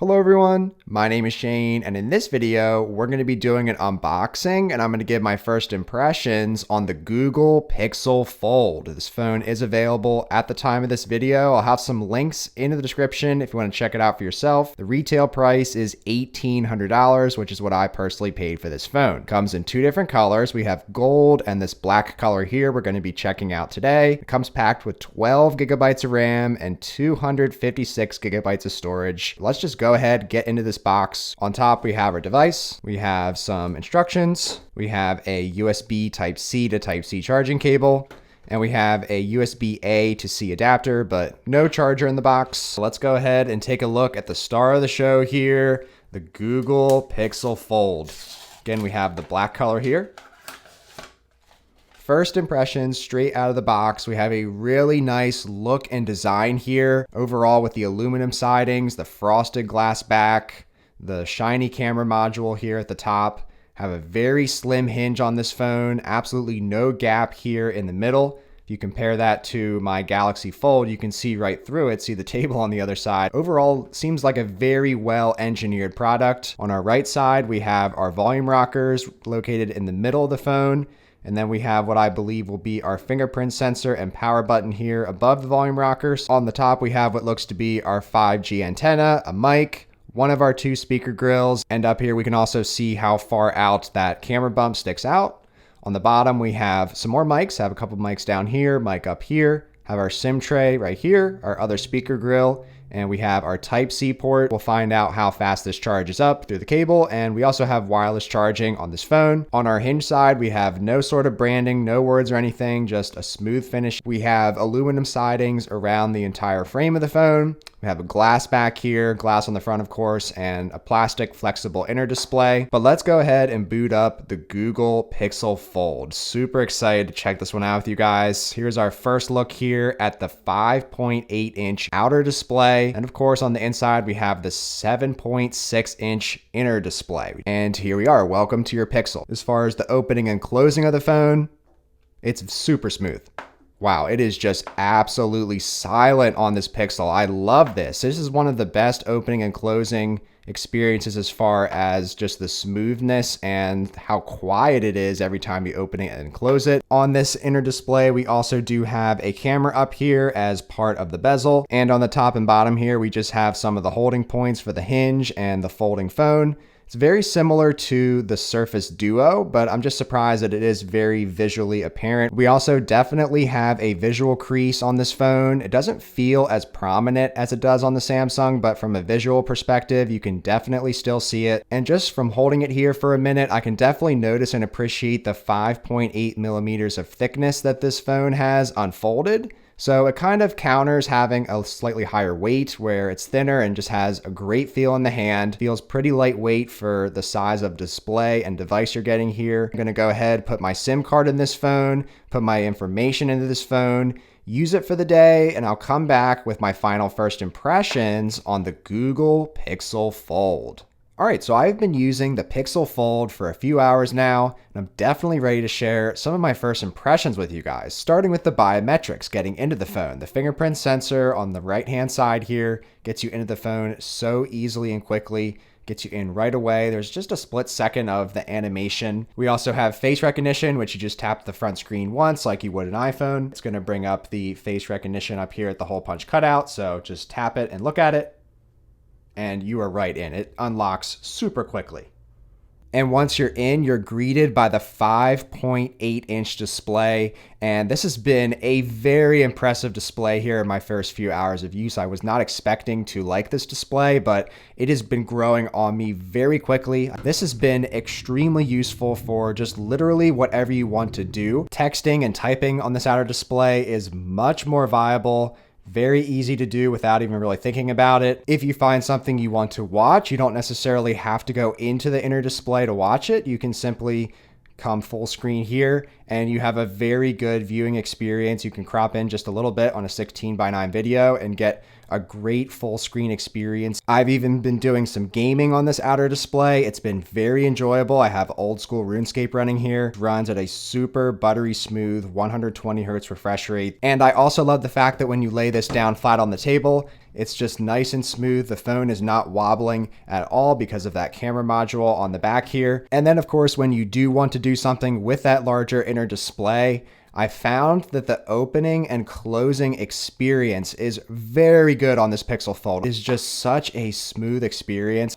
Hello everyone, my name is Shane, and in this video, we're going to be doing an unboxing, and I'm going to give my first impressions on the Google Pixel Fold. This phone is available at the time of this video. I'll have some links in the description if you want to check it out for yourself. The retail price is $1,800, which is what I personally paid for this phone. It comes in two different colors. We have gold and this black color here we're going to be checking out today. It comes packed with 12 gigabytes of RAM and 256 gigabytes of storage. Let's just go ahead, get into this box. On top, we have our device. We have some instructions. We have a USB Type-C to Type-C charging cable. And we have a USB-A to C adapter, but no charger in the box. So let's go ahead and take a look at the star of the show here, the Google Pixel Fold. Again, we have the black color here. First impressions straight out of the box, we have a really nice look and design here. Overall with the aluminum sidings, the frosted glass back, the shiny camera module here at the top. Have a very slim hinge on this phone, absolutely no gap here in the middle. If you compare that to my Galaxy Fold, you can see right through it, see the table on the other side. Overall, seems like a very well engineered product. On our right side, we have our volume rockers located in the middle of the phone. And then we have what I believe will be our fingerprint sensor and power button here above the volume rockers. On the top, we have what looks to be our 5G antenna, a mic, one of our two speaker grills, and up here we can also see how far out that camera bump sticks out. On the bottom, we have some more mics, have a couple mics down here, mic up here, have our SIM tray right here, our other speaker grill, and we have our Type-C port. We'll find out how fast this charges up through the cable, and we also have wireless charging on this phone. On our hinge side, we have no sort of branding, no words or anything, just a smooth finish. We have aluminum sidings around the entire frame of the phone. We have a glass back here, glass on the front, of course, and a plastic flexible inner display. But let's go ahead and boot up the Google Pixel Fold. Super excited to check this one out with you guys. Here's our first look here at the 5.8-inch outer display. And of course, on the inside, we have the 7.6-inch inner display. And here we are. Welcome to your Pixel. As far as the opening and closing of the phone, it's super smooth. Wow, it is just absolutely silent on this Pixel. I love this. This is one of the best opening and closing experiences as far as just the smoothness and how quiet it is every time you open it and close it. On this inner display, we also do have a camera up here as part of the bezel. And on the top and bottom here, we just have some of the holding points for the hinge and the folding phone. It's very similar to the Surface Duo, but I'm just surprised that it is very visually apparent. We also definitely have a visual crease on this phone. It doesn't feel as prominent as it does on the Samsung, but from a visual perspective, you can definitely still see it. And just from holding it here for a minute, I can definitely notice and appreciate the 5.8 millimeters of thickness that this phone has unfolded. So it kind of counters having a slightly higher weight where it's thinner and just has a great feel in the hand. Feels pretty lightweight for the size of display and device you're getting here. I'm gonna go ahead, put my SIM card in this phone, put my information into this phone, use it for the day, and I'll come back with my final first impressions on the Google Pixel Fold. All right, so I've been using the Pixel Fold for a few hours now, and I'm definitely ready to share some of my first impressions with you guys, starting with the biometrics getting into the phone. The fingerprint sensor on the right-hand side here gets you into the phone so easily and quickly, gets you in right away. There's just a split second of the animation. We also have face recognition, which you just tap the front screen once like you would an iPhone. It's gonna bring up the face recognition up here at the hole punch cutout, so just tap it and look at it. And you are right in. It unlocks super quickly. And once you're in, you're greeted by the 5.8-inch display. And this has been a very impressive display here in my first few hours of use. I was not expecting to like this display, but it has been growing on me very quickly. This has been extremely useful for just literally whatever you want to do. Texting and typing on this outer display is much more viable. Very easy to do without even really thinking about it. If you find something you want to watch, you don't necessarily have to go into the inner display to watch it. You can simply come full screen here and you have a very good viewing experience. You can crop in just a little bit on a 16:9 video and get a great full screen experience. I've even been doing some gaming on this outer display. It's been very enjoyable. I have old school RuneScape running here. It runs at a super buttery smooth 120 hertz refresh rate. And I also love the fact that when you lay this down flat on the table, it's just nice and smooth. The phone is not wobbling at all because of that camera module on the back here. And then of course, when you do want to do something with that larger inner display, I found that the opening and closing experience is very good on this Pixel Fold. It's just such a smooth experience.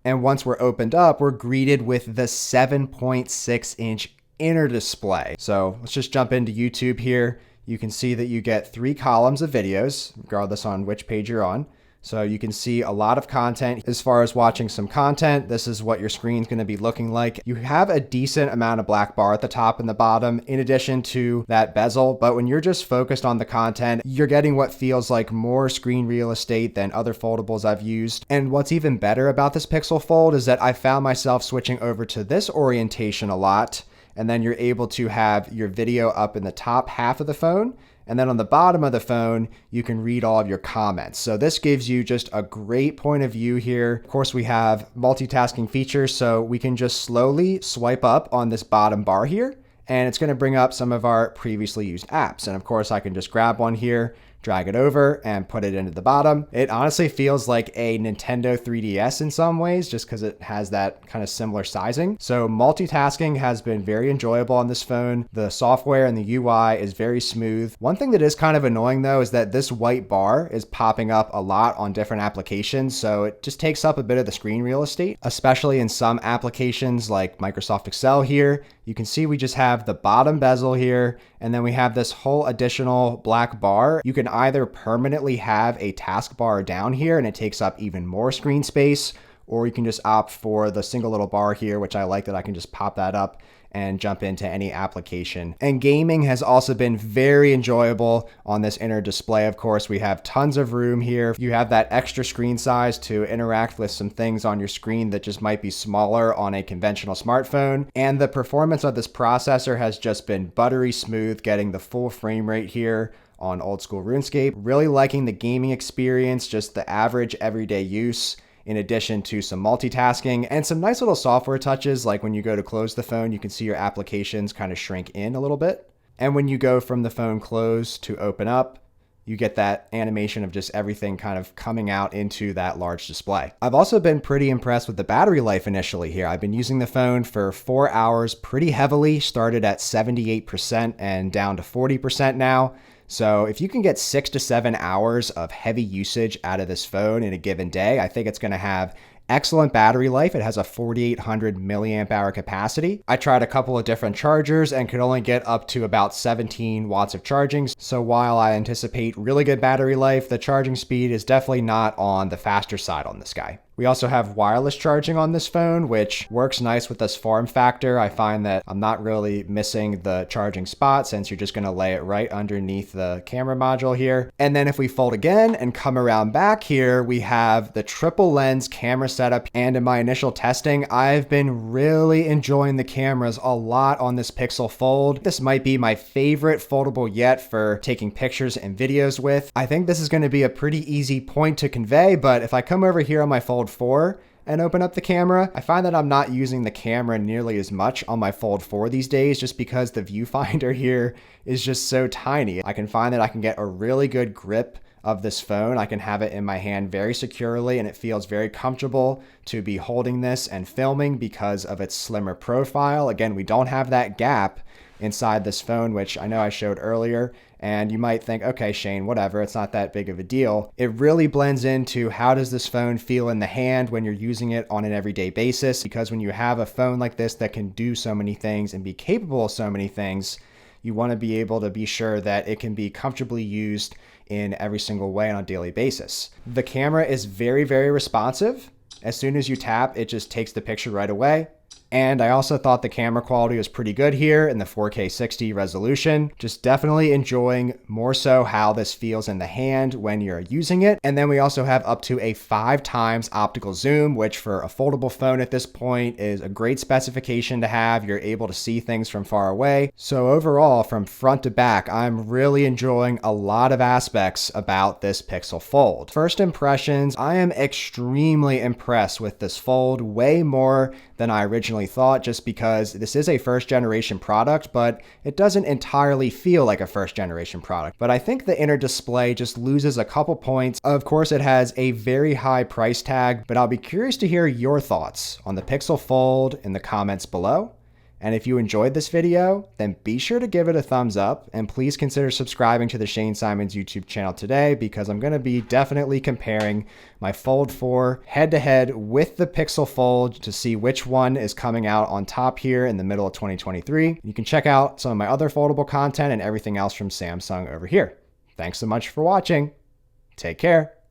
And once we're opened up, we're greeted with the 7.6-inch inner display. So let's just jump into YouTube here. You can see that you get 3 columns of videos, regardless on which page you're on. So you can see a lot of content. As far as watching some content, this is what your screen's going to be looking like. You have a decent amount of black bar at the top and the bottom, in addition to that bezel. But when you're just focused on the content, you're getting what feels like more screen real estate than other foldables I've used. And what's even better about this Pixel Fold is that I found myself switching over to this orientation a lot. And then you're able to have your video up in the top half of the phone. And then on the bottom of the phone, you can read all of your comments. So this gives you just a great point of view here. Of course, we have multitasking features, so we can just slowly swipe up on this bottom bar here, and it's going to bring up some of our previously used apps. And of course, I can just grab one here, drag it over, and put it into the bottom. It honestly feels like a Nintendo 3DS in some ways, just because it has that kind of similar sizing. So multitasking has been very enjoyable on this phone. The software and the UI is very smooth. One thing that is kind of annoying though is that this white bar is popping up a lot on different applications, so it just takes up a bit of the screen real estate, especially in some applications like Microsoft Excel here. You can see we just have the bottom bezel here, and then we have this whole additional black bar. You can either permanently have a taskbar down here and it takes up even more screen space, or you can just opt for the single little bar here, which I like that I can just pop that up and jump into any application. And gaming has also been very enjoyable on this inner display. Of course, we have tons of room here. You have that extra screen size to interact with some things on your screen that just might be smaller on a conventional smartphone. And the performance of this processor has just been buttery smooth, getting the full frame rate here on old school RuneScape. Really liking the gaming experience, just the average everyday use, in addition to some multitasking and some nice little software touches, like when you go to close the phone, you can see your applications kind of shrink in a little bit. And when you go from the phone close to open up, you get that animation of just everything kind of coming out into that large display. I've also been pretty impressed with the battery life initially here. I've been using the phone for 4 hours pretty heavily, started at 78% and down to 40% now. So if you can get 6 to 7 hours of heavy usage out of this phone in a given day, I think it's going to have excellent battery life. It has a 4,800 milliamp hour capacity. I tried a couple of different chargers and could only get up to about 17 watts of charging. So while I anticipate really good battery life, the charging speed is definitely not on the faster side on this guy. We also have wireless charging on this phone, which works nice with this form factor. I find that I'm not really missing the charging spot since you're just going to lay it right underneath the camera module here. And then if we fold again and come around back here, we have the triple lens camera setup. And in my initial testing, I've been really enjoying the cameras a lot on this Pixel Fold. This might be my favorite foldable yet for taking pictures and videos with. I think this is going to be a pretty easy point to convey, but if I come over here on my Fold 4 and open up the camera, I find that I'm not using the camera nearly as much on my Fold 4 these days, just because the viewfinder here is just so tiny. I can find that I can get a really good grip of this phone. I can have it in my hand very securely, and it feels very comfortable to be holding this and filming because of its slimmer profile. Again, we don't have that gap inside this phone, which I know I showed earlier. And you might think, okay, Shane, whatever, it's not that big of a deal. It really blends into how does this phone feel in the hand when you're using it on an everyday basis? Because when you have a phone like this that can do so many things and be capable of so many things, you want to be able to be sure that it can be comfortably used in every single way on a daily basis. The camera is very, very responsive. As soon as you tap, it just takes the picture right away. And I also thought the camera quality was pretty good here in the 4K 60 resolution. Just definitely enjoying more so how this feels in the hand when you're using it. And then we also have up to a 5 times optical zoom, which for a foldable phone at this point is a great specification to have. You're able to see things from far away. So overall, from front to back, I'm really enjoying a lot of aspects about this Pixel Fold. First impressions, I am extremely impressed with this Fold, way more than I originally thought, just because this is a first generation product, but it doesn't entirely feel like a first generation product. But I think the inner display just loses a couple points. Of course, it has a very high price tag, but I'll be curious to hear your thoughts on the Pixel Fold in the comments below. And if you enjoyed this video, then be sure to give it a thumbs up, and please consider subscribing to the Shane Symonds YouTube channel today, because I'm going to be definitely comparing my Fold 4 head to head with the Pixel Fold to see which one is coming out on top here in the middle of 2023. You can check out some of my other foldable content and everything else from Samsung over here. Thanks so much for watching. Take care.